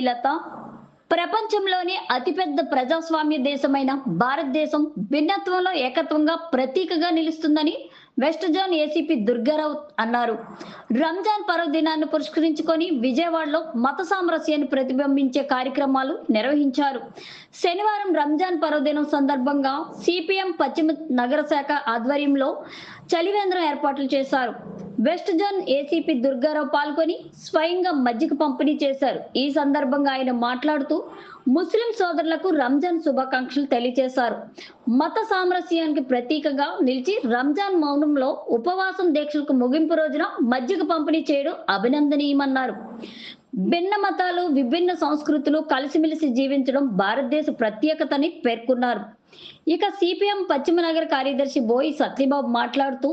లత. ప్రపంచంలోనే అతిపెద్ద ప్రజాస్వామ్య దేశమైన భారతదేశం భిన్నత్వంలో ఏకత్వంగా ప్రతీకగా నిలుస్తుందని వెస్ట్ జోన్ ఏసీపీ దుర్గారావు అన్నారు. రంజాన్ పర్వదినాన్ని పురస్కరించుకొని విజయవాడలో మత సామరస్యాన్ని ప్రతిబింబించే కార్యక్రమాలు నిర్వహించారు. శనివారం రంజాన్ పర్వదినం సందర్భంగా సిపిఎం పశ్చిమ నగర శాఖ ఆధ్వర్యంలో చలివేంద్రం ఏర్పాట్లు చేశారు. వెస్ట్ జోన్ ఏసీపీ దుర్గారావు పాల్గొని స్వయంగా మజ్జిగ పంపిణీ చేశారు. ఈ సందర్భంగా ఆయన మాట్లాడుతూ ముస్లిం సోదరులకు రంజాన్ శుభాకాంక్షలు తెలియజేశారు. మత సామరస్యానికి ప్రతీకగా నిలిచి రంజాన్ మౌనంలో ఉపవాసం దీక్షలకు ముగింపు రోజున మజ్జిగ పంపిణీ చేయడం అభినందనీయమన్నారు. భిన్న మతాలు, విభిన్న సంస్కృతులు కలిసిమెలిసి జీవించడం భారతదేశ ప్రత్యేకతని పేర్కొన్నారు. ఇక సిపిఎం పశ్చిమ నగర కార్యదర్శి బోయి సత్యబాబు మాట్లాడుతూ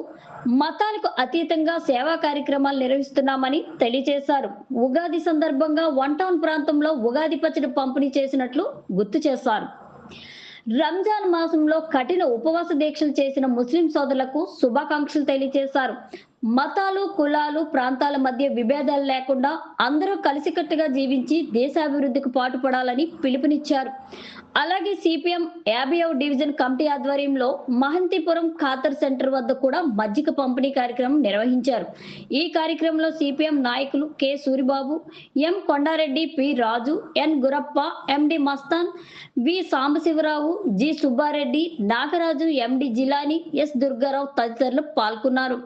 మతాలకు అతీతంగా సేవా కార్యక్రమాలు నిర్వహిస్తున్నామని తెలియజేశారు. ఉగాది సందర్భంగా వన్ టౌన్ ప్రాంతంలో ఉగాది పచ్చడి పంపిణీ చేసినట్లు గుర్తు చేశారు. రంజాన్ మాసంలో కఠిన ఉపవాస దీక్షలు చేసిన ముస్లిం సోదరులకు శుభాకాంక్షలు తెలియజేశారు. మతాలు, కులాలు, ప్రాంతాల మధ్య విభేదాలు లేకుండా అందరూ కలిసికట్టుగా జీవించి దేశాభివృద్ధికి పాటుపడాలని పిలుపునిచ్చారు. అలాగే సిపిఎం 50వ డివిజన్ కమిటీ ఆధ్వర్యంలో మహంతిపురం ఖాతర్ సెంటర్ వద్ద కూడా మజ్జిగ పంపిణీ కార్యక్రమం నిర్వహించారు. ఈ కార్యక్రమంలో సిపిఎం నాయకులు కె సూరిబాబు, ఎం కొండారెడ్డి, పి రాజు, ఎన్ గురప్ప, ఎండి మస్తాన్, వి సాంబశివరావు, జి సుబ్బారెడ్డి, నాగరాజు, ఎండి జిలాని, ఎస్ దుర్గారావు తదితరులు పాల్గొన్నారు.